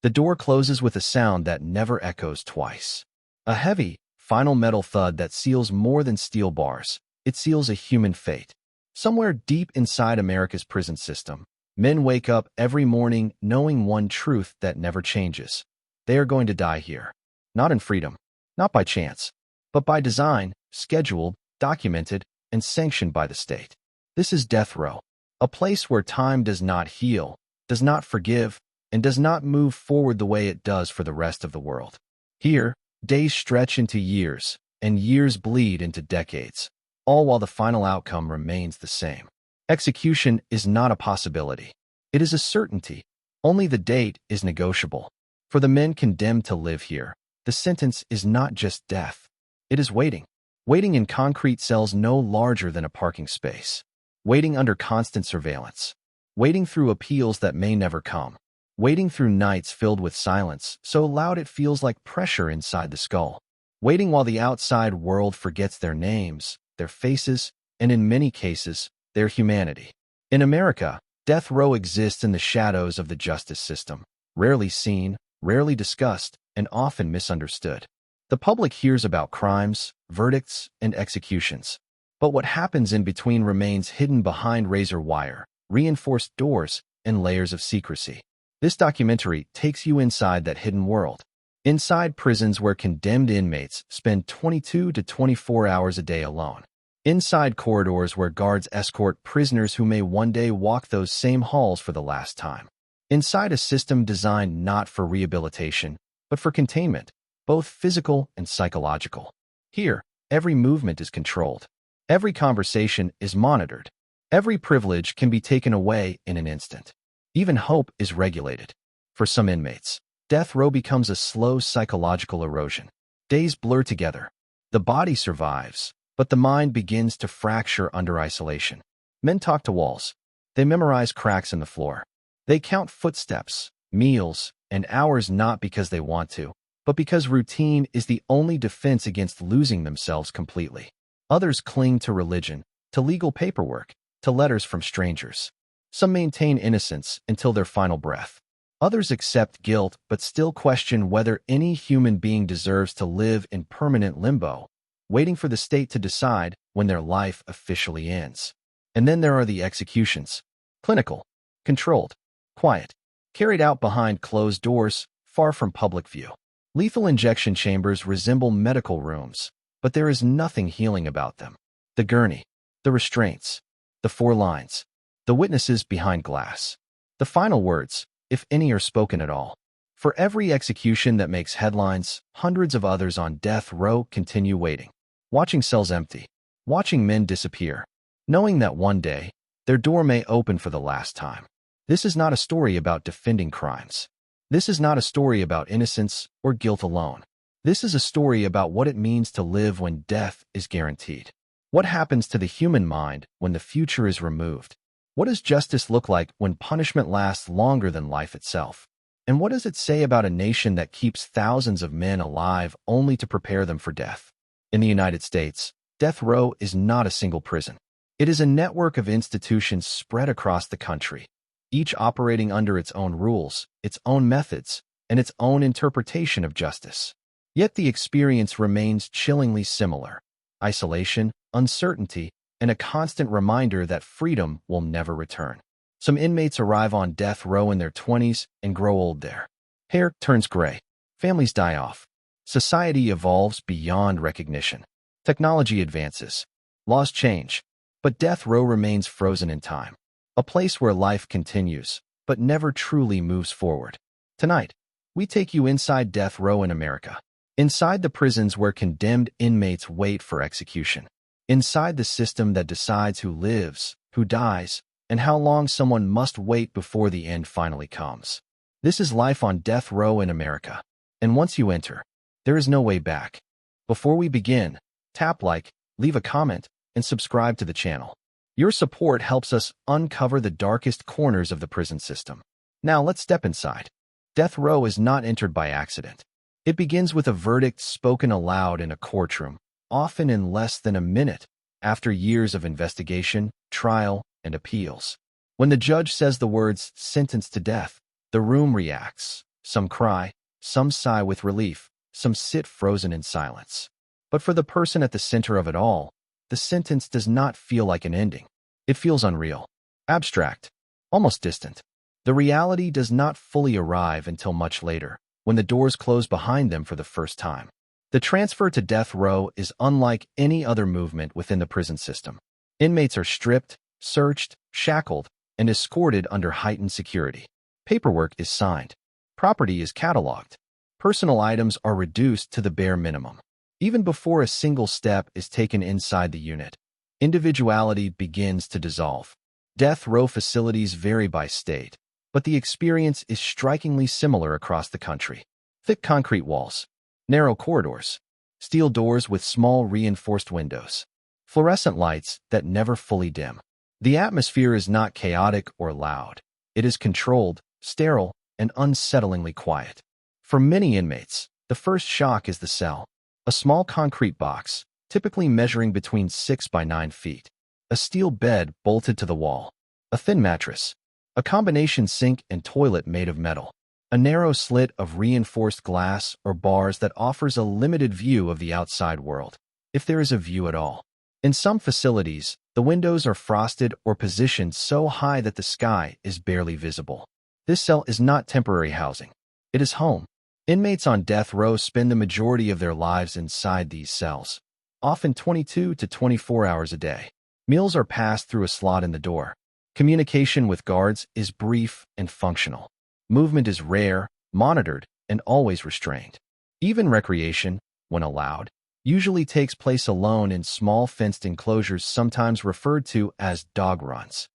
The door closes with a sound that never echoes twice. A heavy, final metal thud that seals more than steel bars. It seals a human fate. Somewhere deep inside America's prison system, men wake up every morning knowing one truth that never changes. They are going to die here. Not in freedom, not by chance, but by design, scheduled, documented, and sanctioned by the state. This is death row, a place where time does not heal, does not forgive, and does not move forward the way it does for the rest of the world. Here, days stretch into years, and years bleed into decades, all while the final outcome remains the same. Execution is not a possibility. It is a certainty. Only the date is negotiable. For the men condemned to live here, the sentence is not just death. It is waiting. Waiting in concrete cells no larger than a parking space. Waiting under constant surveillance. Waiting through appeals that may never come. Waiting through nights filled with silence, so loud it feels like pressure inside the skull. Waiting while the outside world forgets their names, their faces, and in many cases, their humanity. In America, death row exists in the shadows of the justice system, rarely seen, rarely discussed, and often misunderstood. The public hears about crimes, verdicts, and executions. But what happens in between remains hidden behind razor wire, reinforced doors, and layers of secrecy. This documentary takes you inside that hidden world. Inside prisons where condemned inmates spend 22 to 24 hours a day alone. Inside corridors where guards escort prisoners who may one day walk those same halls for the last time. Inside a system designed not for rehabilitation, but for containment, both physical and psychological. Here, every movement is controlled. Every conversation is monitored. Every privilege can be taken away in an instant. Even hope is regulated. For some inmates, death row becomes a slow psychological erosion. Days blur together. The body survives, but the mind begins to fracture under isolation. Men talk to walls. They memorize cracks in the floor. They count footsteps, meals, and hours not because they want to, but because routine is the only defense against losing themselves completely. Others cling to religion, to legal paperwork, to letters from strangers. Some maintain innocence until their final breath. Others accept guilt but still question whether any human being deserves to live in permanent limbo, waiting for the state to decide when their life officially ends. And then there are the executions. Clinical, controlled, quiet, carried out behind closed doors, far from public view. Lethal injection chambers resemble medical rooms, but there is nothing healing about them. The gurney, the restraints, the 4 lines, the witnesses behind glass. The final words, if any are spoken at all. For every execution that makes headlines, hundreds of others on death row continue waiting, watching cells empty, watching men disappear, knowing that one day, their door may open for the last time. This is not a story about defending crimes. This is not a story about innocence or guilt alone. This is a story about what it means to live when death is guaranteed. What happens to the human mind when the future is removed? What does justice look like when punishment lasts longer than life itself? And what does it say about a nation that keeps thousands of men alive only to prepare them for death? In the United States, death row is not a single prison. It is a network of institutions spread across the country, each operating under its own rules, its own methods, and its own interpretation of justice. Yet the experience remains chillingly similar: isolation, uncertainty, and a constant reminder that freedom will never return. Some inmates arrive on death row in their 20s and grow old there. Hair turns gray. Families die off. Society evolves beyond recognition. Technology advances. Laws change. But death row remains frozen in time. A place where life continues, but never truly moves forward. Tonight, we take you inside death row in America. Inside the prisons where condemned inmates wait for execution. Inside the system that decides who lives, who dies, and how long someone must wait before the end finally comes. This is life on death row in America. And once you enter, there is no way back. Before we begin, tap like, leave a comment, and subscribe to the channel. Your support helps us uncover the darkest corners of the prison system. Now let's step inside. Death row is not entered by accident. It begins with a verdict spoken aloud in a courtroom, often in less than a minute, after years of investigation, trial, and appeals. When the judge says the words "sentenced to death," the room reacts, Some cry, some sigh with relief, some sit frozen in silence. But for the person at the center of it all, the sentence does not feel like an ending. It feels unreal, abstract, almost distant. The reality does not fully arrive until much later, when the doors close behind them for the first time. The transfer to death row is unlike any other movement within the prison system. Inmates are stripped, searched, shackled, and escorted under heightened security. Paperwork is signed. Property is cataloged. Personal items are reduced to the bare minimum. Even before a single step is taken inside the unit, individuality begins to dissolve. Death row facilities vary by state, but the experience is strikingly similar across the country. Thick concrete walls, narrow corridors, steel doors with small reinforced windows, fluorescent lights that never fully dim. The atmosphere is not chaotic or loud. It is controlled, sterile, and unsettlingly quiet. For many inmates, the first shock is the cell, a small concrete box, typically measuring between 6 by 9 feet, a steel bed bolted to the wall, a thin mattress, a combination sink and toilet made of metal, a narrow slit of reinforced glass or bars that offers a limited view of the outside world, if there is a view at all. In some facilities, the windows are frosted or positioned so high that the sky is barely visible. This cell is not temporary housing. It is home. Inmates on death row spend the majority of their lives inside these cells, often 22 to 24 hours a day. Meals are passed through a slot in the door. Communication with guards is brief and functional. Movement is rare, monitored, and always restrained. Even recreation, when allowed, usually takes place alone in small fenced enclosures sometimes referred to as dog runs.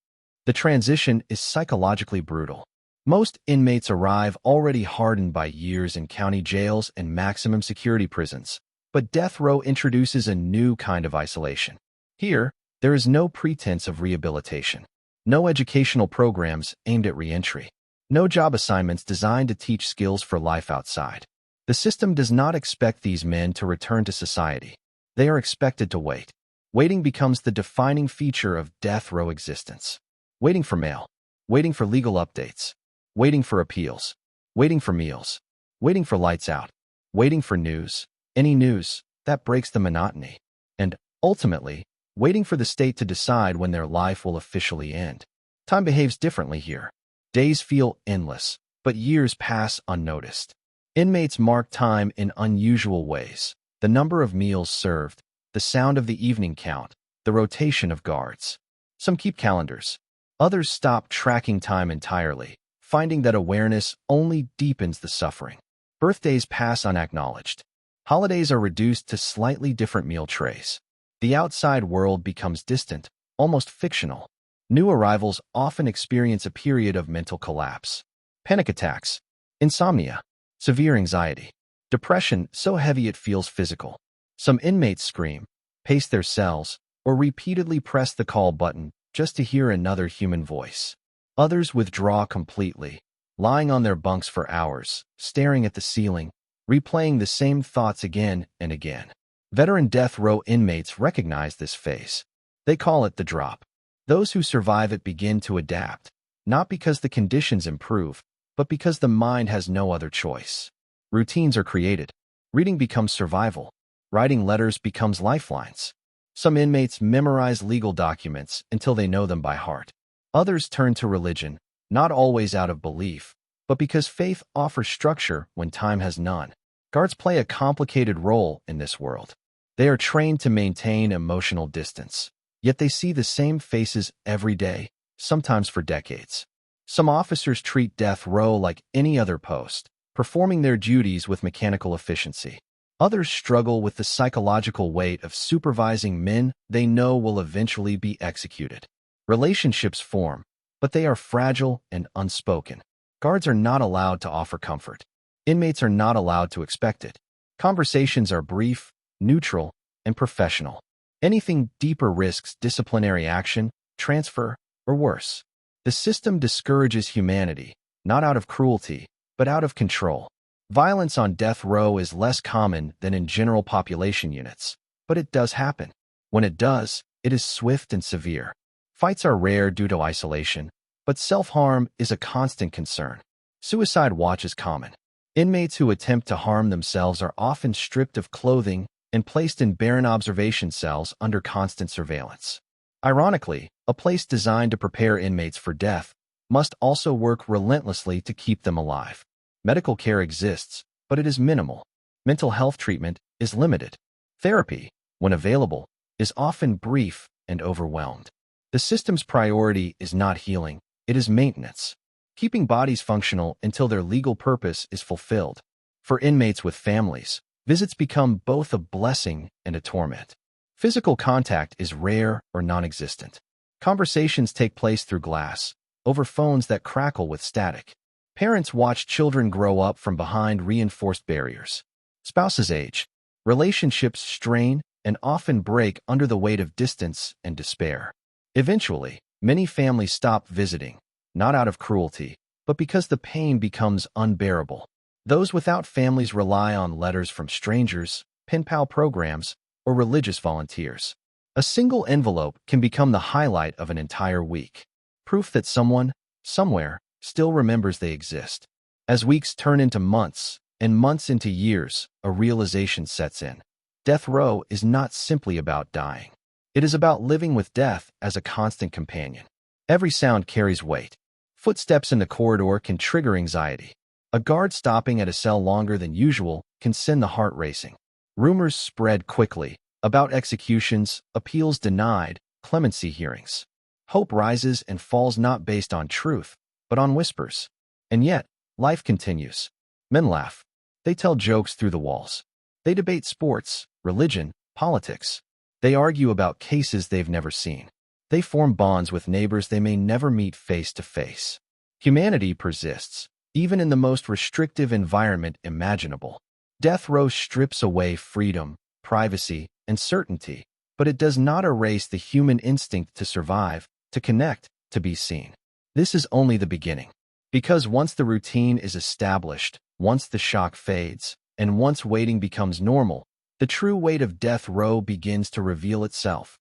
The transition is psychologically brutal. Most inmates arrive already hardened by years in county jails and maximum security prisons, but death row introduces a new kind of isolation. Here, there is no pretense of rehabilitation, no educational programs aimed at reentry, no job assignments designed to teach skills for life outside. The system does not expect these men to return to society. They are expected to wait. Waiting becomes the defining feature of death row existence. Waiting for mail, waiting for legal updates, waiting for appeals, waiting for meals, waiting for lights out, waiting for news, any news that breaks the monotony, and, ultimately, waiting for the state to decide when their life will officially end. Time behaves differently here. Days feel endless, but years pass unnoticed. Inmates mark time in unusual ways. The number of meals served, the sound of the evening count, the rotation of guards. Some keep calendars. Others stop tracking time entirely, finding that awareness only deepens the suffering. Birthdays pass unacknowledged. Holidays are reduced to slightly different meal trays. The outside world becomes distant, almost fictional. New arrivals often experience a period of mental collapse. Panic attacks, insomnia, severe anxiety, depression so heavy it feels physical. Some inmates scream, pace their cells, or repeatedly press the call button just to hear another human voice. Others withdraw completely, lying on their bunks for hours, staring at the ceiling, replaying the same thoughts again and again. Veteran death row inmates recognize this phase. They call it the drop. Those who survive it begin to adapt, not because the conditions improve, but because the mind has no other choice. Routines are created. Reading becomes survival. Writing letters becomes lifelines. Some inmates memorize legal documents until they know them by heart. Others turn to religion, not always out of belief, but because faith offers structure when time has none. Guards play a complicated role in this world. They are trained to maintain emotional distance, yet they see the same faces every day, sometimes for decades. Some officers treat death row like any other post, performing their duties with mechanical efficiency. Others struggle with the psychological weight of supervising men they know will eventually be executed. Relationships form, but they are fragile and unspoken. Guards are not allowed to offer comfort. Inmates are not allowed to expect it. Conversations are brief, neutral, and professional. Anything deeper risks disciplinary action, transfer, or worse. The system discourages humanity, not out of cruelty, but out of control. Violence on death row is less common than in general population units, but it does happen. When it does, it is swift and severe. Fights are rare due to isolation, but self-harm is a constant concern. Suicide watch is common. Inmates who attempt to harm themselves are often stripped of clothing and placed in barren observation cells under constant surveillance. Ironically, a place designed to prepare inmates for death must also work relentlessly to keep them alive. Medical care exists, but it is minimal. Mental health treatment is limited. Therapy, when available, is often brief and overwhelmed. The system's priority is not healing, it is maintenance, keeping bodies functional until their legal purpose is fulfilled. For inmates with families, visits become both a blessing and a torment. Physical contact is rare or non-existent. Conversations take place through glass, over phones that crackle with static. Parents watch children grow up from behind reinforced barriers. Spouses age. Relationships strain and often break under the weight of distance and despair. Eventually, many families stop visiting, not out of cruelty, but because the pain becomes unbearable. Those without families rely on letters from strangers, pen pal programs, or religious volunteers. A single envelope can become the highlight of an entire week. Proof that someone, somewhere, still remembers they exist. As weeks turn into months, and months into years, a realization sets in. Death row is not simply about dying. It is about living with death as a constant companion. Every sound carries weight. Footsteps in the corridor can trigger anxiety. A guard stopping at a cell longer than usual can send the heart racing. Rumors spread quickly about executions, appeals denied, clemency hearings. Hope rises and falls not based on truth, but on whispers. And yet, life continues. Men laugh. They tell jokes through the walls. They debate sports, religion, politics. They argue about cases they've never seen. They form bonds with neighbors they may never meet face to face. Humanity persists, even in the most restrictive environment imaginable. Death row strips away freedom, privacy, and certainty, but it does not erase the human instinct to survive, to connect, to be seen. This is only the beginning. Because once the routine is established, once the shock fades, and once waiting becomes normal, the true weight of death row begins to reveal itself,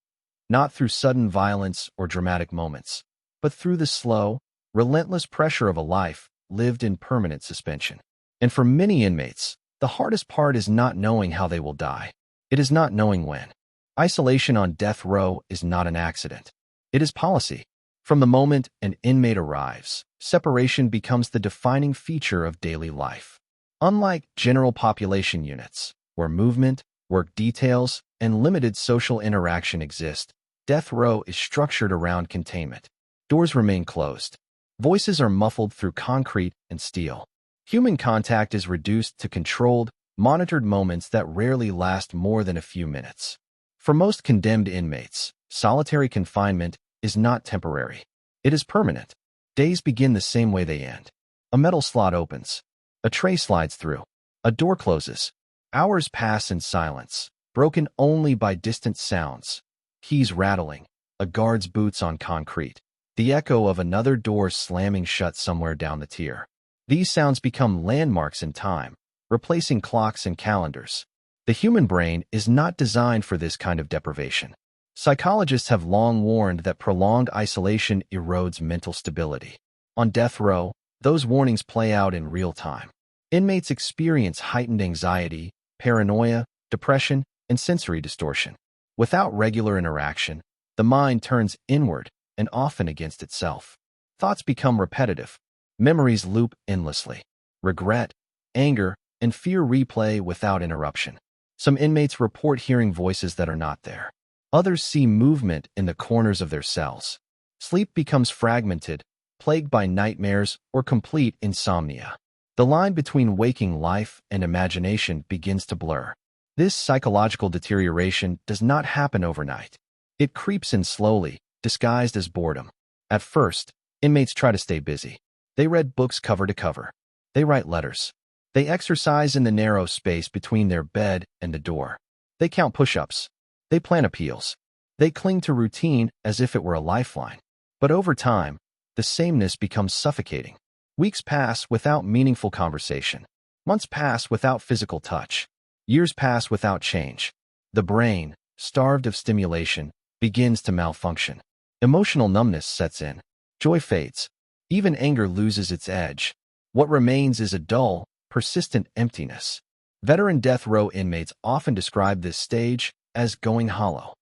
not through sudden violence or dramatic moments, but through the slow, relentless pressure of a life lived in permanent suspension. And for many inmates, the hardest part is not knowing how they will die. It is not knowing when. Isolation on death row is not an accident. It is policy. From the moment an inmate arrives, separation becomes the defining feature of daily life. Unlike general population units, where movement, work details, and limited social interaction exist, death row is structured around containment. Doors remain closed. Voices are muffled through concrete and steel. Human contact is reduced to controlled, monitored moments that rarely last more than a few minutes. For most condemned inmates, solitary confinement is not temporary. It is permanent. Days begin the same way they end. A metal slot opens. A tray slides through. A door closes. Hours pass in silence, broken only by distant sounds. Keys rattling. A guard's boots on concrete. The echo of another door slamming shut somewhere down the tier. These sounds become landmarks in time, replacing clocks and calendars. The human brain is not designed for this kind of deprivation. Psychologists have long warned that prolonged isolation erodes mental stability. On death row, those warnings play out in real time. Inmates experience heightened anxiety, paranoia, depression, and sensory distortion. Without regular interaction, the mind turns inward and often against itself. Thoughts become repetitive. Memories loop endlessly. Regret, anger, and fear replay without interruption. Some inmates report hearing voices that are not there. Others see movement in the corners of their cells. Sleep becomes fragmented, plagued by nightmares or complete insomnia. The line between waking life and imagination begins to blur. This psychological deterioration does not happen overnight. It creeps in slowly, disguised as boredom. At first, inmates try to stay busy. They read books cover to cover. They write letters. They exercise in the narrow space between their bed and the door. They count push-ups. They plan appeals. They cling to routine as if it were a lifeline. But over time, the sameness becomes suffocating. Weeks pass without meaningful conversation. Months pass without physical touch. Years pass without change. The brain, starved of stimulation, begins to malfunction. Emotional numbness sets in. Joy fades. Even anger loses its edge. What remains is a dull, persistent emptiness. Veteran death row inmates often describe this stage as going hollow.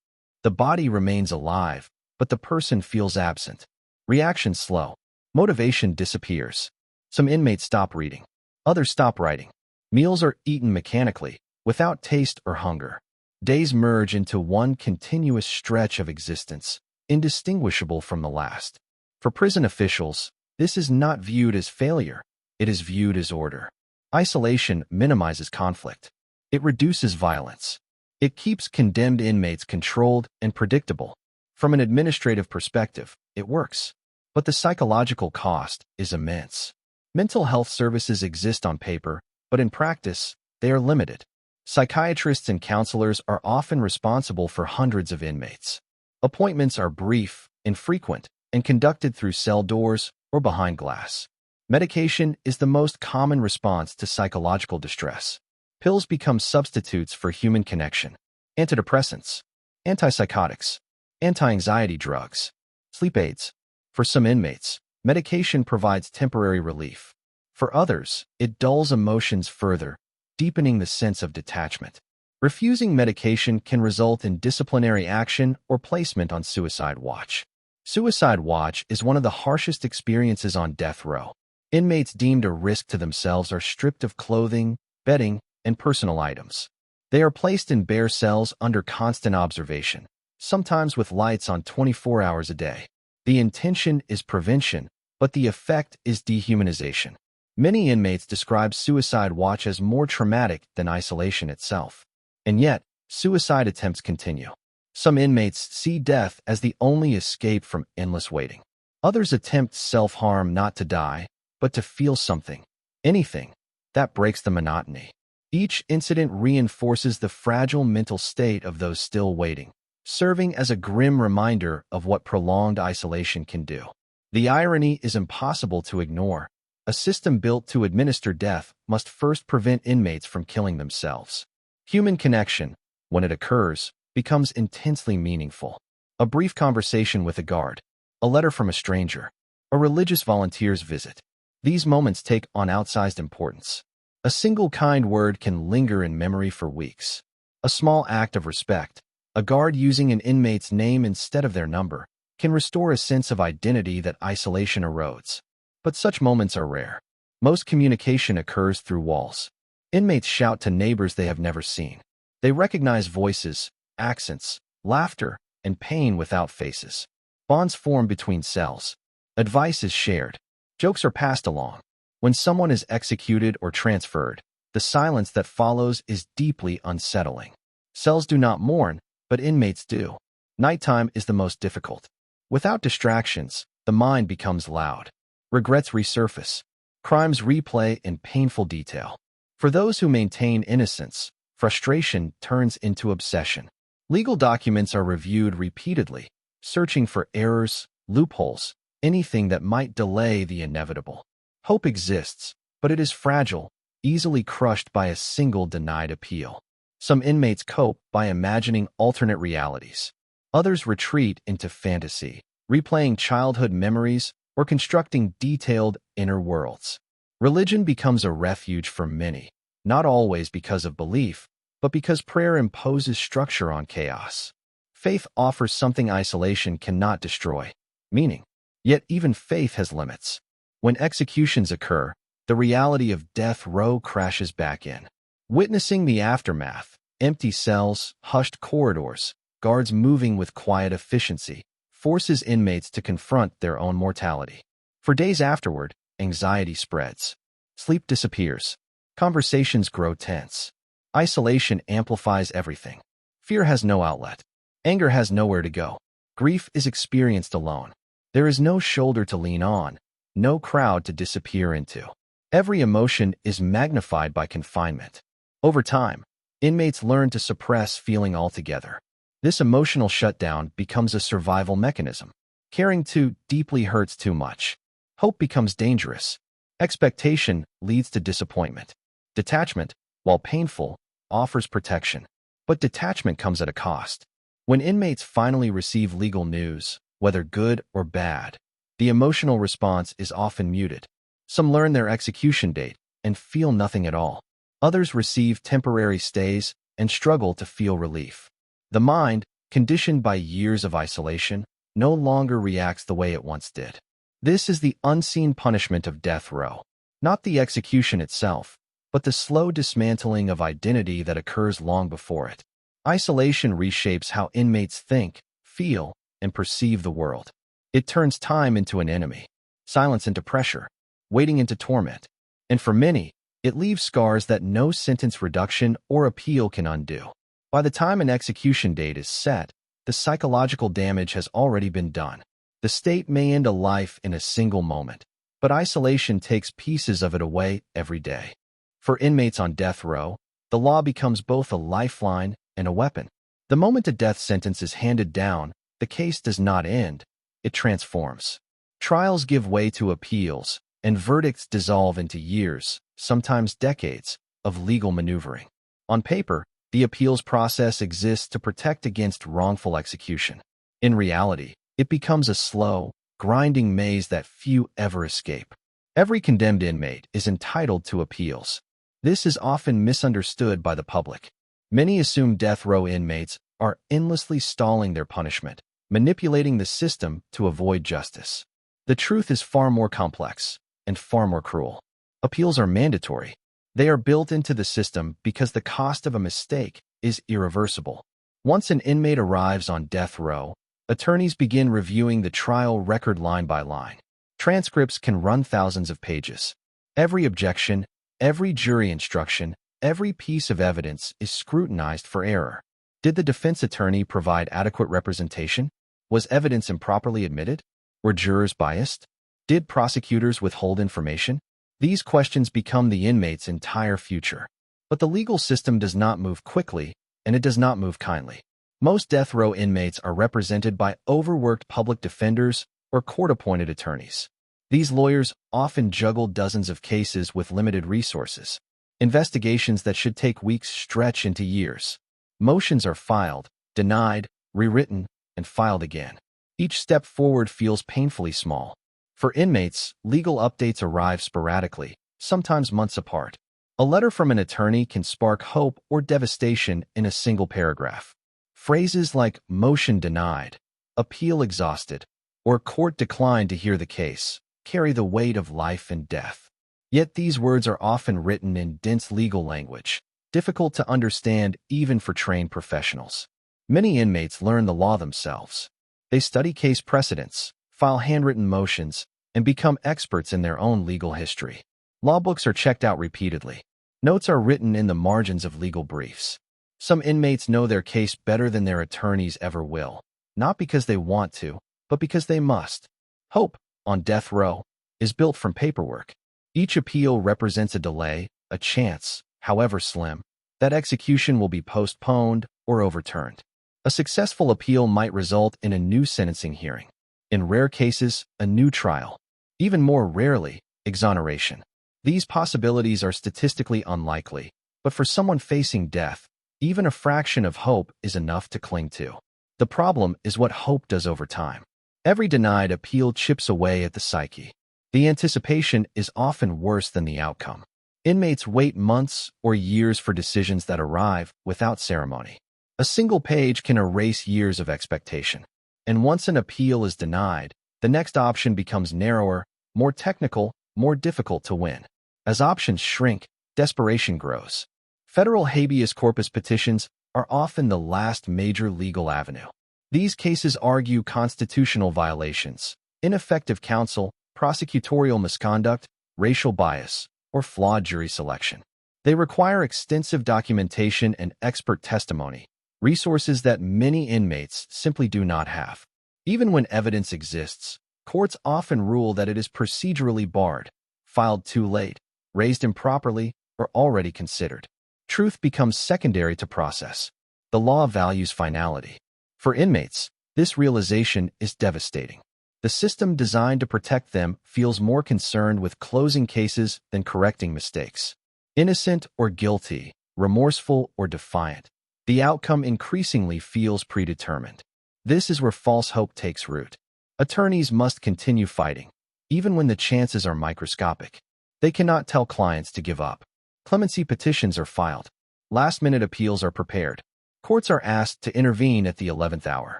The body remains alive, but the person feels absent. Reaction slow. Motivation disappears. Some inmates stop reading. Others stop writing. Meals are eaten mechanically, without taste or hunger. Days merge into one continuous stretch of existence, indistinguishable from the last. For prison officials, this is not viewed as failure. It is viewed as order. Isolation minimizes conflict. It reduces violence. It keeps condemned inmates controlled and predictable. From an administrative perspective, it works. But the psychological cost is immense. Mental health services exist on paper, but in practice, they are limited. Psychiatrists and counselors are often responsible for hundreds of inmates. Appointments are brief, infrequent, and conducted through cell doors or behind glass. Medication is the most common response to psychological distress. Pills become substitutes for human connection. Antidepressants, antipsychotics, anti-anxiety drugs, sleep aids. For some inmates, medication provides temporary relief. For others, it dulls emotions further, deepening the sense of detachment. Refusing medication can result in disciplinary action or placement on suicide watch. Suicide watch is one of the harshest experiences on death row. Inmates deemed a risk to themselves are stripped of clothing, bedding, and personal items. They are placed in bare cells under constant observation, sometimes with lights on 24 hours a day. The intention is prevention, but the effect is dehumanization. Many inmates describe suicide watch as more traumatic than isolation itself. And yet, suicide attempts continue. Some inmates see death as the only escape from endless waiting. Others attempt self-harm not to die, but to feel something, anything, that breaks the monotony. Each incident reinforces the fragile mental state of those still waiting, serving as a grim reminder of what prolonged isolation can do. The irony is impossible to ignore. A system built to administer death must first prevent inmates from killing themselves. Human connection, when it occurs, becomes intensely meaningful. A brief conversation with a guard, a letter from a stranger, a religious volunteer's visit. These moments take on outsized importance. A single kind word can linger in memory for weeks. A small act of respect, a guard using an inmate's name instead of their number, can restore a sense of identity that isolation erodes. But such moments are rare. Most communication occurs through walls. Inmates shout to neighbors they have never seen. They recognize voices, accents, laughter, and pain without faces. Bonds form between cells. Advice is shared. Jokes are passed along. When someone is executed or transferred, the silence that follows is deeply unsettling. Cells do not mourn, but inmates do. Nighttime is the most difficult. Without distractions, the mind becomes loud. Regrets resurface. Crimes replay in painful detail. For those who maintain innocence, frustration turns into obsession. Legal documents are reviewed repeatedly, searching for errors, loopholes, anything that might delay the inevitable. Hope exists, but it is fragile, easily crushed by a single denied appeal. Some inmates cope by imagining alternate realities. Others retreat into fantasy, replaying childhood memories or constructing detailed inner worlds. Religion becomes a refuge for many, not always because of belief, but because prayer imposes structure on chaos. Faith offers something isolation cannot destroy: meaning. Yet even faith has limits. When executions occur, the reality of death row crashes back in. Witnessing the aftermath, empty cells, hushed corridors, guards moving with quiet efficiency, forces inmates to confront their own mortality. For days afterward, anxiety spreads. Sleep disappears. Conversations grow tense. Isolation amplifies everything. Fear has no outlet. Anger has nowhere to go. Grief is experienced alone. There is no shoulder to lean on, no crowd to disappear into. Every emotion is magnified by confinement. Over time, inmates learn to suppress feeling altogether. This emotional shutdown becomes a survival mechanism. Caring too deeply hurts too much. Hope becomes dangerous. Expectation leads to disappointment. Detachment, while painful, offers protection. But detachment comes at a cost. When inmates finally receive legal news, whether good or bad, the emotional response is often muted. Some learn their execution date and feel nothing at all. Others receive temporary stays and struggle to feel relief. The mind, conditioned by years of isolation, no longer reacts the way it once did. This is the unseen punishment of death row. Not the execution itself, but the slow dismantling of identity that occurs long before it. Isolation reshapes how inmates think, feel, and perceive the world. It turns time into an enemy, silence into pressure, waiting into torment. And for many, it leaves scars that no sentence reduction or appeal can undo. By the time an execution date is set, the psychological damage has already been done. The state may end a life in a single moment, but isolation takes pieces of it away every day. For inmates on death row, the law becomes both a lifeline and a weapon. The moment a death sentence is handed down, the case does not end, it transforms. Trials give way to appeals, and verdicts dissolve into years, sometimes decades, of legal maneuvering. On paper, the appeals process exists to protect against wrongful execution. In reality, it becomes a slow, grinding maze that few ever escape. Every condemned inmate is entitled to appeals. This is often misunderstood by the public. Many assume death row inmates are endlessly stalling their punishment, manipulating the system to avoid justice. The truth is far more complex and far more cruel. Appeals are mandatory. They are built into the system because the cost of a mistake is irreversible. Once an inmate arrives on death row, attorneys begin reviewing the trial record line by line. Transcripts can run thousands of pages. Every objection, every jury instruction, every piece of evidence is scrutinized for error. Did the defense attorney provide adequate representation? Was evidence improperly admitted? Were jurors biased? Did prosecutors withhold information? These questions become the inmate's entire future. But the legal system does not move quickly, and it does not move kindly. Most death row inmates are represented by overworked public defenders or court-appointed attorneys. These lawyers often juggle dozens of cases with limited resources. Investigations that should take weeks stretch into years. Motions are filed, denied, rewritten, and filed again. Each step forward feels painfully small. For inmates, legal updates arrive sporadically, sometimes months apart. A letter from an attorney can spark hope or devastation in a single paragraph. Phrases like motion denied, appeal exhausted, or court declined to hear the case carry the weight of life and death. Yet these words are often written in dense legal language, difficult to understand even for trained professionals. Many inmates learn the law themselves. They study case precedents, file handwritten motions, and become experts in their own legal history. Law books are checked out repeatedly. Notes are written in the margins of legal briefs. Some inmates know their case better than their attorneys ever will, not because they want to, but because they must. Hope, on death row, is built from paperwork. Each appeal represents a delay, a chance, however slim, that execution will be postponed or overturned. A successful appeal might result in a new sentencing hearing. In rare cases, a new trial. Even more rarely, exoneration. These possibilities are statistically unlikely, but for someone facing death, even a fraction of hope is enough to cling to. The problem is what hope does over time. Every denied appeal chips away at the psyche. The anticipation is often worse than the outcome. Inmates wait months or years for decisions that arrive without ceremony. A single page can erase years of expectation. And once an appeal is denied, the next option becomes narrower, more technical, more difficult to win. As options shrink, desperation grows. Federal habeas corpus petitions are often the last major legal avenue. These cases argue constitutional violations, ineffective counsel, prosecutorial misconduct, racial bias, or flawed jury selection. They require extensive documentation and expert testimony, resources that many inmates simply do not have. Even when evidence exists, courts often rule that it is procedurally barred, filed too late, raised improperly, or already considered. Truth becomes secondary to process. The law values finality. For inmates, this realization is devastating. The system designed to protect them feels more concerned with closing cases than correcting mistakes. Innocent or guilty, remorseful or defiant, the outcome increasingly feels predetermined. This is where false hope takes root. Attorneys must continue fighting, even when the chances are microscopic. They cannot tell clients to give up. Clemency petitions are filed. Last-minute appeals are prepared. Courts are asked to intervene at the 11th hour.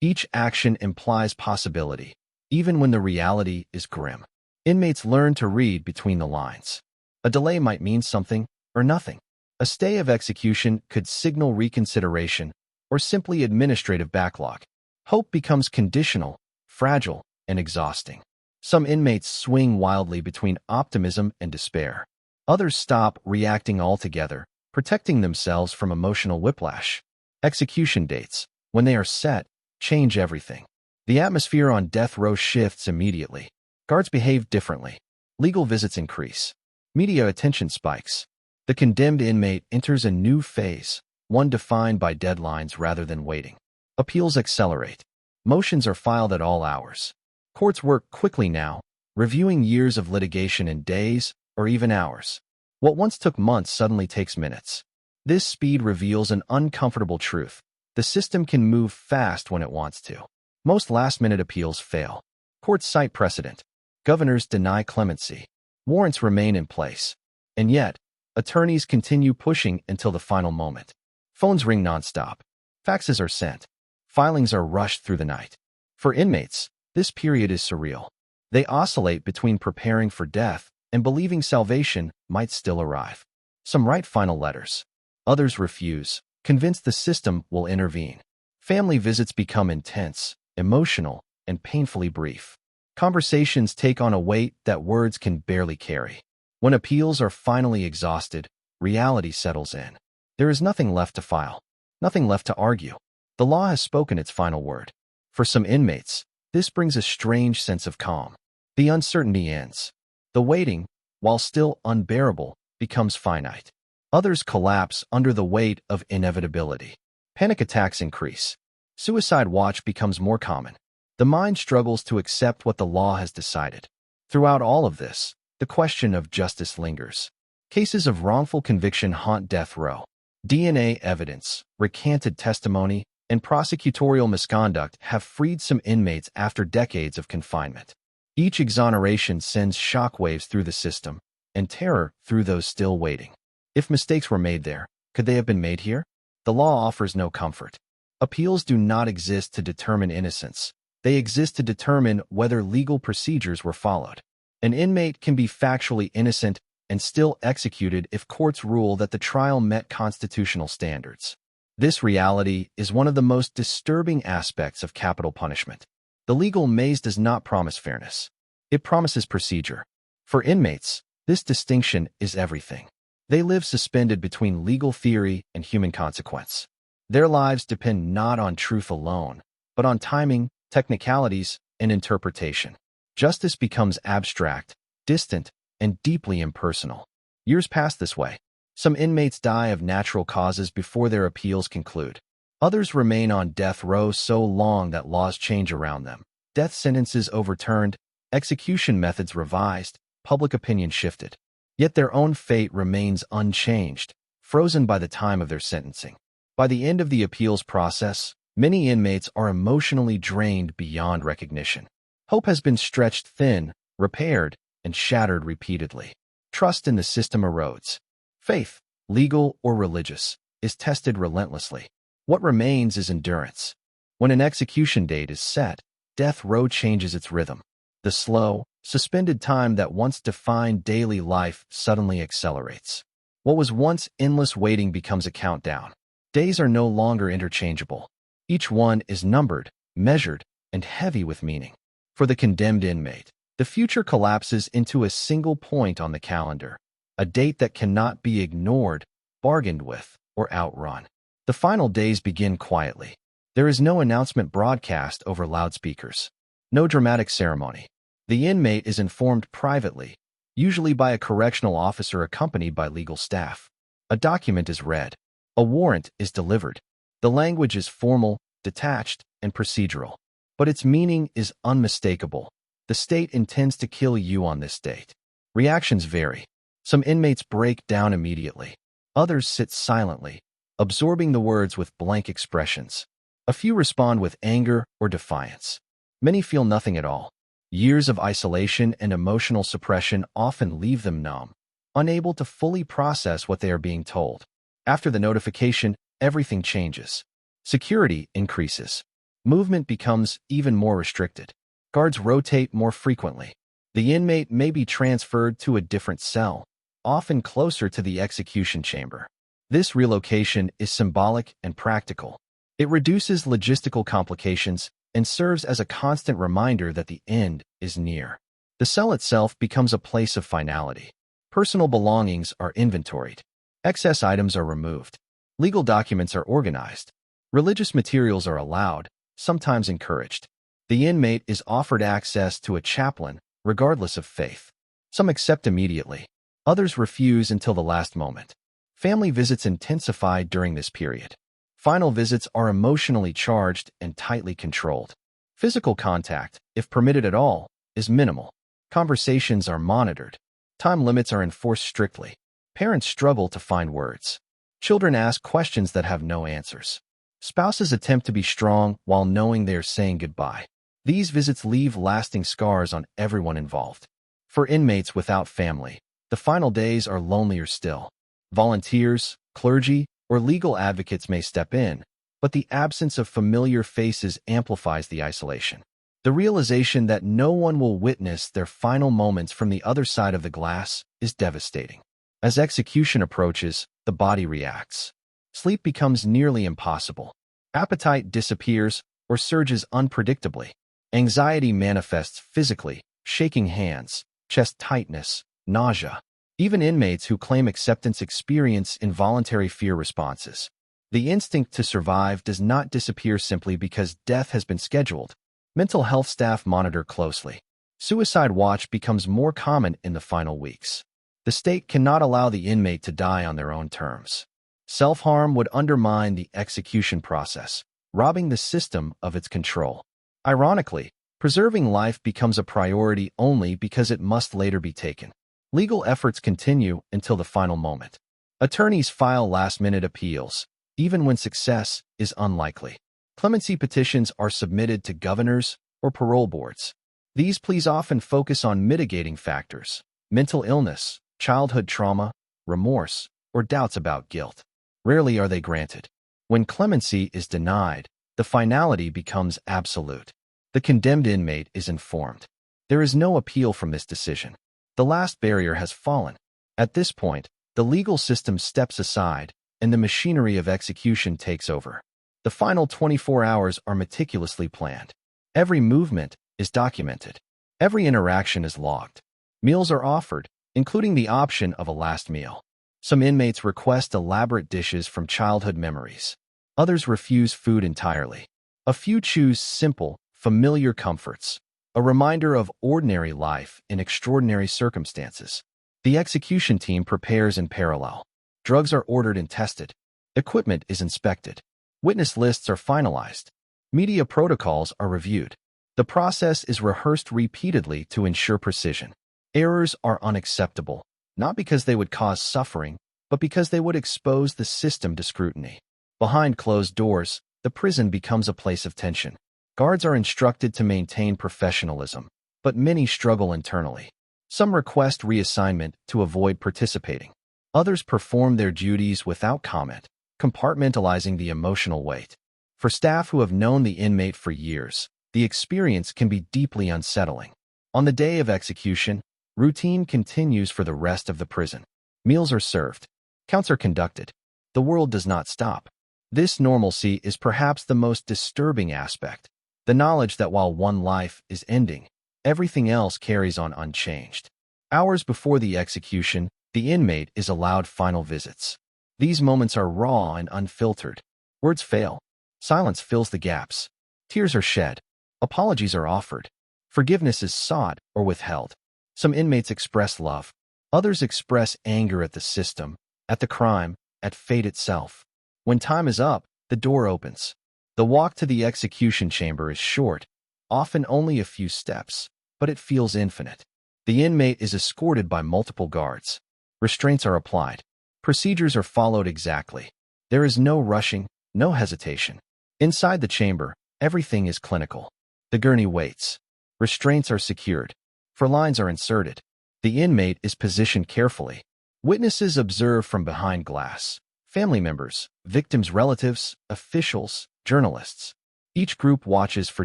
Each action implies possibility, even when the reality is grim. Inmates learn to read between the lines. A delay might mean something or nothing. A stay of execution could signal reconsideration or simply administrative backlog. Hope becomes conditional, fragile, and exhausting. Some inmates swing wildly between optimism and despair. Others stop reacting altogether, protecting themselves from emotional whiplash. Execution dates, when they are set, change everything. The atmosphere on death row shifts immediately. Guards behave differently. Legal visits increase. Media attention spikes. The condemned inmate enters a new phase, one defined by deadlines rather than waiting. Appeals accelerate. Motions are filed at all hours. Courts work quickly now, reviewing years of litigation in days or even hours. What once took months suddenly takes minutes. This speed reveals an uncomfortable truth. The system can move fast when it wants to. Most last-minute appeals fail. Courts cite precedent. Governors deny clemency. Warrants remain in place. And yet, attorneys continue pushing until the final moment. Phones ring nonstop. Faxes are sent. Filings are rushed through the night. For inmates, this period is surreal. They oscillate between preparing for death and believing salvation might still arrive. Some write final letters. Others refuse, convinced the system will intervene. Family visits become intense, emotional, and painfully brief. Conversations take on a weight that words can barely carry. When appeals are finally exhausted, reality settles in. There is nothing left to file, nothing left to argue. The law has spoken its final word. For some inmates, this brings a strange sense of calm. The uncertainty ends. The waiting, while still unbearable, becomes finite. Others collapse under the weight of inevitability. Panic attacks increase. Suicide watch becomes more common. The mind struggles to accept what the law has decided. Throughout all of this, the question of justice lingers. Cases of wrongful conviction haunt death row. DNA evidence, recanted testimony, and prosecutorial misconduct have freed some inmates after decades of confinement. Each exoneration sends shockwaves through the system, and terror through those still waiting. If mistakes were made there, could they have been made here? The law offers no comfort. Appeals do not exist to determine innocence. They exist to determine whether legal procedures were followed. An inmate can be factually innocent and still executed if courts rule that the trial met constitutional standards. This reality is one of the most disturbing aspects of capital punishment. The legal maze does not promise fairness. It promises procedure. For inmates, this distinction is everything. They live suspended between legal theory and human consequence. Their lives depend not on truth alone, but on timing, technicalities, and interpretation. Justice becomes abstract, distant, and deeply impersonal. Years pass this way. Some inmates die of natural causes before their appeals conclude. Others remain on death row so long that laws change around them. Death sentences overturned, execution methods revised, public opinion shifted. Yet their own fate remains unchanged, frozen by the time of their sentencing. By the end of the appeals process, many inmates are emotionally drained beyond recognition. Hope has been stretched thin, repaired, and shattered repeatedly. Trust in the system erodes. Faith, legal or religious, is tested relentlessly. What remains is endurance. When an execution date is set, death row changes its rhythm. The slow, suspended time that once defined daily life suddenly accelerates. What was once endless waiting becomes a countdown. Days are no longer interchangeable. Each one is numbered, measured, and heavy with meaning. For the condemned inmate, the future collapses into a single point on the calendar, a date that cannot be ignored, bargained with, or outrun. The final days begin quietly. There is no announcement broadcast over loudspeakers. No dramatic ceremony. The inmate is informed privately, usually by a correctional officer accompanied by legal staff. A document is read. A warrant is delivered. The language is formal, detached, and procedural. But its meaning is unmistakable. The state intends to kill you on this date. Reactions vary. Some inmates break down immediately. Others sit silently, absorbing the words with blank expressions. A few respond with anger or defiance. Many feel nothing at all. Years of isolation and emotional suppression often leave them numb, unable to fully process what they are being told. After the notification, everything changes. Security increases. Movement becomes even more restricted. Guards rotate more frequently. The inmate may be transferred to a different cell, often closer to the execution chamber. This relocation is symbolic and practical. It reduces logistical complications and serves as a constant reminder that the end is near. The cell itself becomes a place of finality. Personal belongings are inventoried. Excess items are removed. Legal documents are organized. Religious materials are allowed, sometimes encouraged. The inmate is offered access to a chaplain, regardless of faith. Some accept immediately. Others refuse until the last moment. Family visits intensify during this period. Final visits are emotionally charged and tightly controlled. Physical contact, if permitted at all, is minimal. Conversations are monitored. Time limits are enforced strictly. Parents struggle to find words. Children ask questions that have no answers. Spouses attempt to be strong while knowing they are saying goodbye. These visits leave lasting scars on everyone involved. For inmates without family, the final days are lonelier still. Volunteers, clergy, or legal advocates may step in, but the absence of familiar faces amplifies the isolation. The realization that no one will witness their final moments from the other side of the glass is devastating. As execution approaches, the body reacts. Sleep becomes nearly impossible. Appetite disappears or surges unpredictably. Anxiety manifests physically, shaking hands, chest tightness, nausea. Even inmates who claim acceptance experience involuntary fear responses. The instinct to survive does not disappear simply because death has been scheduled. Mental health staff monitor closely. Suicide watch becomes more common in the final weeks. The state cannot allow the inmate to die on their own terms. Self-harm would undermine the execution process, robbing the system of its control. Ironically, preserving life becomes a priority only because it must later be taken. Legal efforts continue until the final moment. Attorneys file last-minute appeals, even when success is unlikely. Clemency petitions are submitted to governors or parole boards. These pleas often focus on mitigating factors: mental illness, childhood trauma, remorse, or doubts about guilt. Rarely are they granted. When clemency is denied, the finality becomes absolute. The condemned inmate is informed. There is no appeal from this decision. The last barrier has fallen. At this point, the legal system steps aside, and the machinery of execution takes over. The final 24 hours are meticulously planned. Every movement is documented. Every interaction is logged. Meals are offered, including the option of a last meal. Some inmates request elaborate dishes from childhood memories. Others refuse food entirely. A few choose simple, familiar comforts, a reminder of ordinary life in extraordinary circumstances. The execution team prepares in parallel. Drugs are ordered and tested. Equipment is inspected. Witness lists are finalized. Media protocols are reviewed. The process is rehearsed repeatedly to ensure precision. Errors are unacceptable, not because they would cause suffering, but because they would expose the system to scrutiny. Behind closed doors, the prison becomes a place of tension. Guards are instructed to maintain professionalism, but many struggle internally. Some request reassignment to avoid participating. Others perform their duties without comment, compartmentalizing the emotional weight. For staff who have known the inmate for years, the experience can be deeply unsettling. On the day of execution, routine continues for the rest of the prison. Meals are served. Counts are conducted. The world does not stop. This normalcy is perhaps the most disturbing aspect. The knowledge that while one life is ending, everything else carries on unchanged. Hours before the execution, the inmate is allowed final visits. These moments are raw and unfiltered. Words fail. Silence fills the gaps. Tears are shed. Apologies are offered. Forgiveness is sought or withheld. Some inmates express love. Others express anger at the system, at the crime, at fate itself. When time is up, the door opens. The walk to the execution chamber is short, often only a few steps, but it feels infinite. The inmate is escorted by multiple guards. Restraints are applied. Procedures are followed exactly. There is no rushing, no hesitation. Inside the chamber, everything is clinical. The gurney waits. Restraints are secured. Lines are inserted. The inmate is positioned carefully. Witnesses observe from behind glass. Family members, victims' relatives, officials, journalists. Each group watches for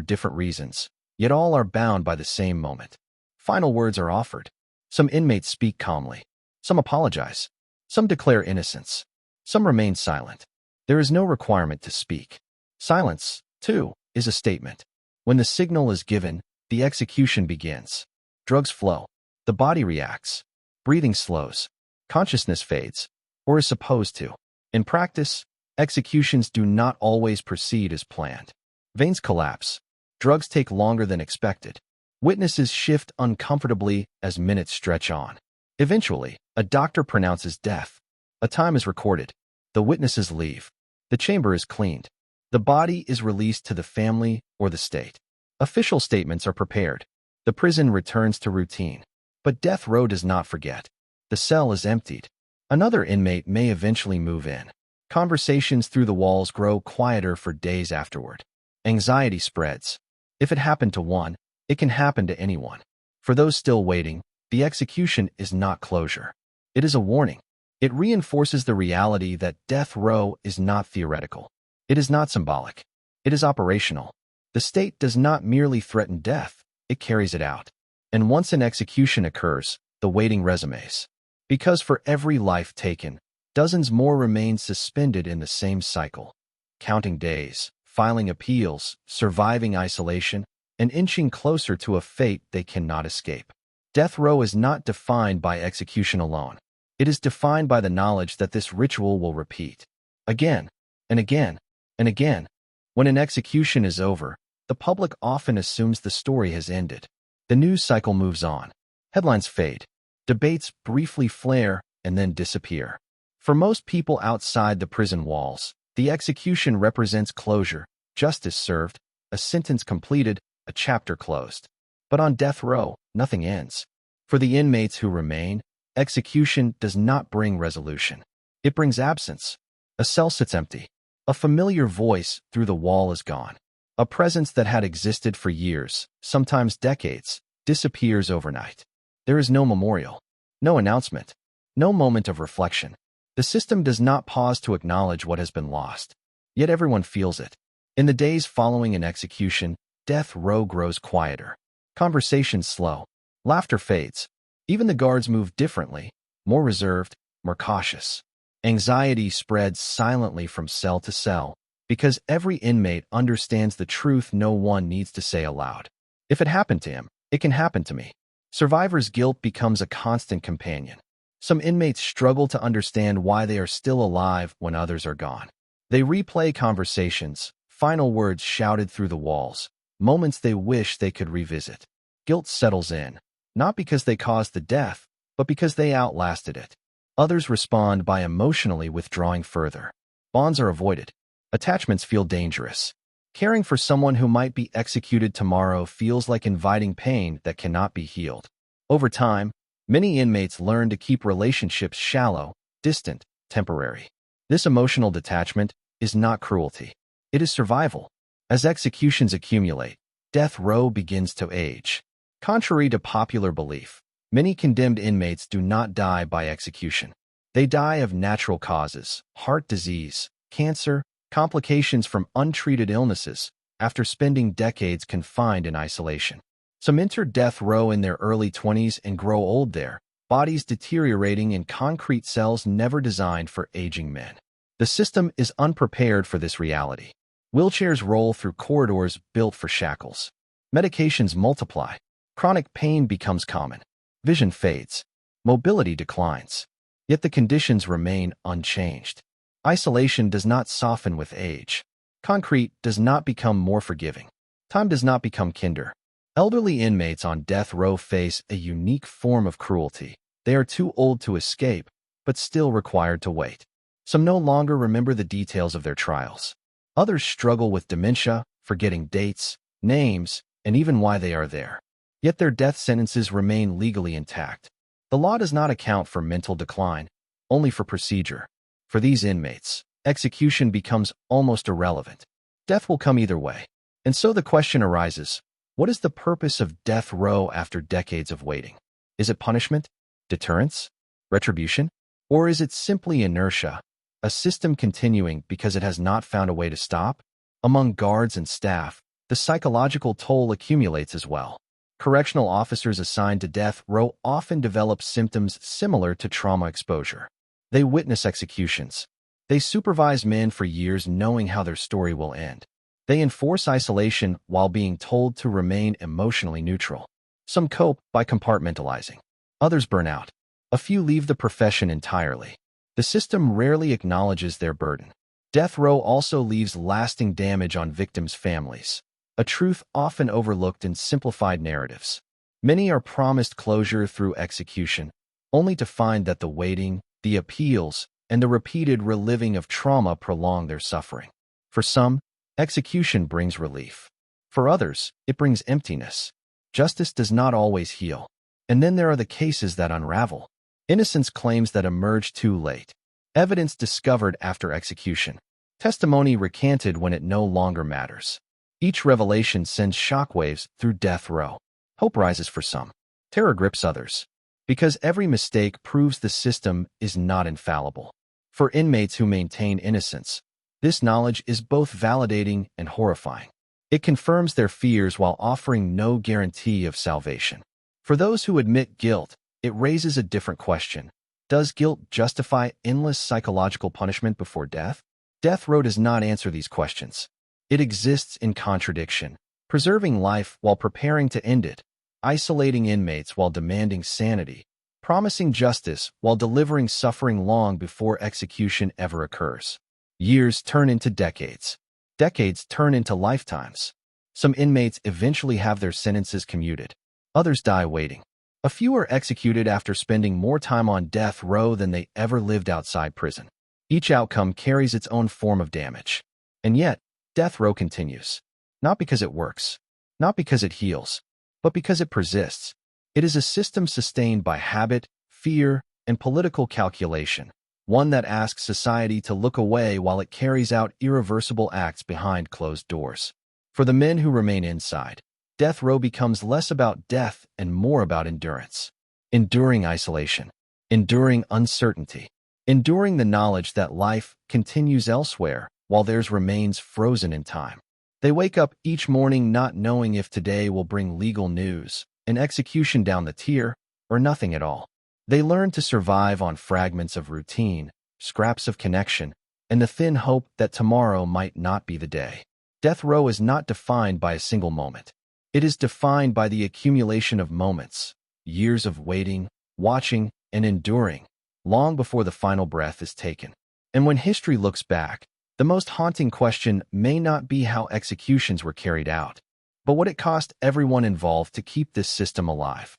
different reasons, yet all are bound by the same moment. Final words are offered. Some inmates speak calmly. Some apologize. Some declare innocence. Some remain silent. There is no requirement to speak. Silence, too, is a statement. When the signal is given, the execution begins. Drugs flow. The body reacts. Breathing slows. Consciousness fades, or is supposed to. In practice, executions do not always proceed as planned. Veins collapse. Drugs take longer than expected. Witnesses shift uncomfortably as minutes stretch on. Eventually, a doctor pronounces death. A time is recorded. The witnesses leave. The chamber is cleaned. The body is released to the family or the state. Official statements are prepared. The prison returns to routine. But death row does not forget. The cell is emptied. Another inmate may eventually move in. Conversations through the walls grow quieter for days afterward. Anxiety spreads. If it happened to one, it can happen to anyone. For those still waiting, the execution is not closure. It is a warning. It reinforces the reality that death row is not theoretical. It is not symbolic. It is operational. The state does not merely threaten death, it carries it out. And once an execution occurs, the waiting resumes. Because for every life taken, dozens more remain suspended in the same cycle. Counting days, filing appeals, surviving isolation, and inching closer to a fate they cannot escape. Death row is not defined by execution alone. It is defined by the knowledge that this ritual will repeat. Again, and again, and again. When an execution is over, the public often assumes the story has ended. The news cycle moves on. Headlines fade. Debates briefly flare and then disappear. For most people outside the prison walls, the execution represents closure, justice served, a sentence completed, a chapter closed. But on death row, nothing ends. For the inmates who remain, execution does not bring resolution. It brings absence. A cell sits empty. A familiar voice through the wall is gone. A presence that had existed for years, sometimes decades, disappears overnight. There is no memorial, no announcement, no moment of reflection. The system does not pause to acknowledge what has been lost. Yet everyone feels it. In the days following an execution, death row grows quieter. Conversations slow. Laughter fades. Even the guards move differently, more reserved, more cautious. Anxiety spreads silently from cell to cell, because every inmate understands the truth no one needs to say aloud. If it happened to him, it can happen to me. Survivor's guilt becomes a constant companion. Some inmates struggle to understand why they are still alive when others are gone. They replay conversations, final words shouted through the walls, moments they wish they could revisit. Guilt settles in, not because they caused the death, but because they outlasted it. Others respond by emotionally withdrawing further. Bonds are avoided. Attachments feel dangerous. Caring for someone who might be executed tomorrow feels like inviting pain that cannot be healed. Over time, many inmates learn to keep relationships shallow, distant, temporary. This emotional detachment is not cruelty. It is survival. As executions accumulate, death row begins to age. Contrary to popular belief, many condemned inmates do not die by execution. They die of natural causes, heart disease, cancer, complications from untreated illnesses, after spending decades confined in isolation. Some enter death row in their early 20s and grow old there, bodies deteriorating in concrete cells never designed for aging men. The system is unprepared for this reality. Wheelchairs roll through corridors built for shackles. Medications multiply. Chronic pain becomes common. Vision fades. Mobility declines. Yet the conditions remain unchanged. Isolation does not soften with age. Concrete does not become more forgiving. Time does not become kinder. Elderly inmates on death row face a unique form of cruelty. They are too old to escape, but still required to wait. Some no longer remember the details of their trials. Others struggle with dementia, forgetting dates, names, and even why they are there. Yet their death sentences remain legally intact. The law does not account for mental decline, only for procedure. For these inmates, execution becomes almost irrelevant. Death will come either way. And so the question arises, What is the purpose of death row after decades of waiting? Is it punishment, deterrence, retribution, or is it simply inertia, a system continuing because it has not found a way to stop? Among guards and staff, the psychological toll accumulates as well. Correctional officers assigned to death row often develop symptoms similar to trauma exposure. They witness executions. They supervise men for years knowing how their story will end. They enforce isolation while being told to remain emotionally neutral. Some cope by compartmentalizing. Others burn out. A few leave the profession entirely. The system rarely acknowledges their burden. Death row also leaves lasting damage on victims' families, a truth often overlooked in simplified narratives. Many are promised closure through execution, only to find that the waiting, the appeals, and the repeated reliving of trauma prolong their suffering. For some, execution brings relief. For others, it brings emptiness. Justice does not always heal. And then there are the cases that unravel. Innocence claims that emerge too late. Evidence discovered after execution. Testimony recanted when it no longer matters. Each revelation sends shockwaves through death row. Hope rises for some. Terror grips others. Because every mistake proves the system is not infallible. For inmates who maintain innocence, this knowledge is both validating and horrifying. It confirms their fears while offering no guarantee of salvation. For those who admit guilt, it raises a different question. Does guilt justify endless psychological punishment before death? Death row does not answer these questions. It exists in contradiction, preserving life while preparing to end it, isolating inmates while demanding sanity, promising justice while delivering suffering long before execution ever occurs. Years turn into decades. Decades turn into lifetimes. Some inmates eventually have their sentences commuted. Others die waiting. A few are executed after spending more time on death row than they ever lived outside prison. Each outcome carries its own form of damage. And yet, death row continues. Not because it works, not because it heals, but because it persists. It is a system sustained by habit, fear, and political calculation, one that asks society to look away while it carries out irreversible acts behind closed doors. For the men who remain inside, death row becomes less about death and more about endurance. Enduring isolation, enduring uncertainty, enduring the knowledge that life continues elsewhere while theirs remains frozen in time. They wake up each morning not knowing if today will bring legal news, an execution down the tier, or nothing at all. They learn to survive on fragments of routine, scraps of connection, and the thin hope that tomorrow might not be the day. Death row is not defined by a single moment. It is defined by the accumulation of moments, years of waiting, watching, and enduring, long before the final breath is taken. And when history looks back, the most haunting question may not be how executions were carried out, but what it cost everyone involved to keep this system alive.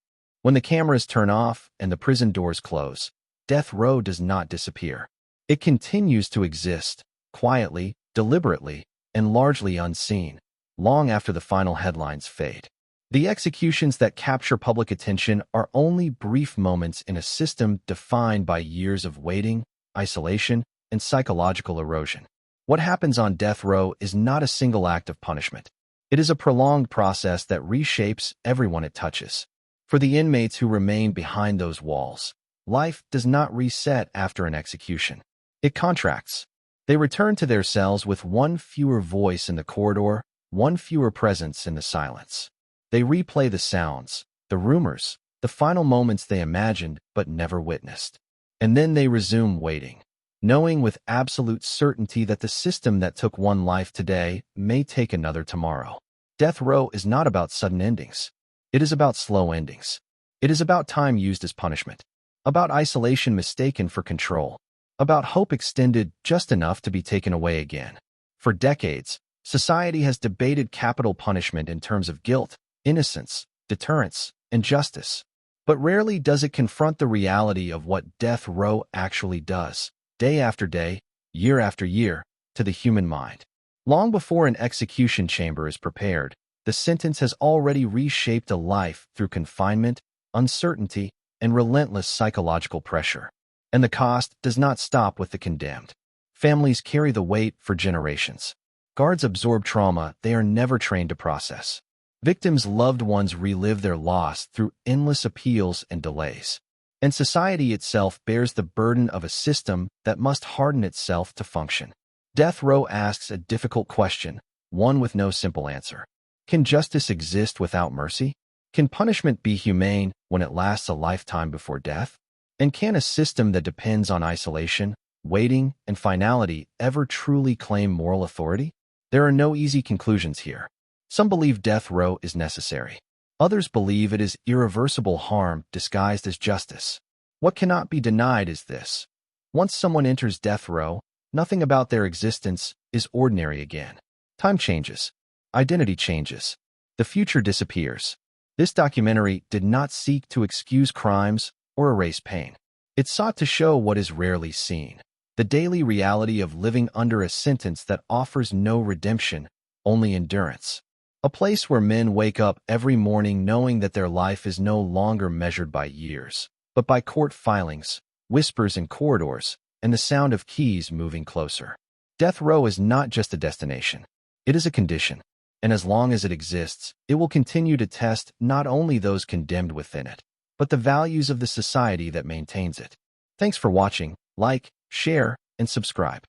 When the cameras turn off and the prison doors close, death row does not disappear. It continues to exist, quietly, deliberately, and largely unseen, long after the final headlines fade. The executions that capture public attention are only brief moments in a system defined by years of waiting, isolation, and psychological erosion. What happens on death row is not a single act of punishment. It is a prolonged process that reshapes everyone it touches. For the inmates who remain behind those walls, life does not reset after an execution. It contracts. They return to their cells with one fewer voice in the corridor, one fewer presence in the silence. They replay the sounds, the rumors, the final moments they imagined but never witnessed. And then they resume waiting, knowing with absolute certainty that the system that took one life today may take another tomorrow. Death row is not about sudden endings. It is about slow endings. It is about time used as punishment, about isolation mistaken for control, about hope extended just enough to be taken away again. For decades, society has debated capital punishment in terms of guilt, innocence, deterrence, and justice. But rarely does it confront the reality of what death row actually does, day after day, year after year, to the human mind. Long before an execution chamber is prepared, the sentence has already reshaped a life through confinement, uncertainty, and relentless psychological pressure. And the cost does not stop with the condemned. Families carry the weight for generations. Guards absorb trauma they are never trained to process. Victims' loved ones relive their loss through endless appeals and delays. And society itself bears the burden of a system that must harden itself to function. Death row asks a difficult question, one with no simple answer. Can justice exist without mercy? Can punishment be humane when it lasts a lifetime before death? And can a system that depends on isolation, waiting, and finality ever truly claim moral authority? There are no easy conclusions here. Some believe death row is necessary. Others believe it is irreversible harm disguised as justice. What cannot be denied is this: once someone enters death row, nothing about their existence is ordinary again. Time changes. Identity changes. The future disappears. This documentary did not seek to excuse crimes or erase pain. It sought to show what is rarely seen: the daily reality of living under a sentence that offers no redemption, only endurance. A place where men wake up every morning knowing that their life is no longer measured by years, but by court filings, whispers in corridors, and the sound of keys moving closer. Death row is not just a destination. It is a condition, and as long as it exists, it will continue to test not only those condemned within it, but the values of the society that maintains it. Thanks for watching. Like, share, and subscribe.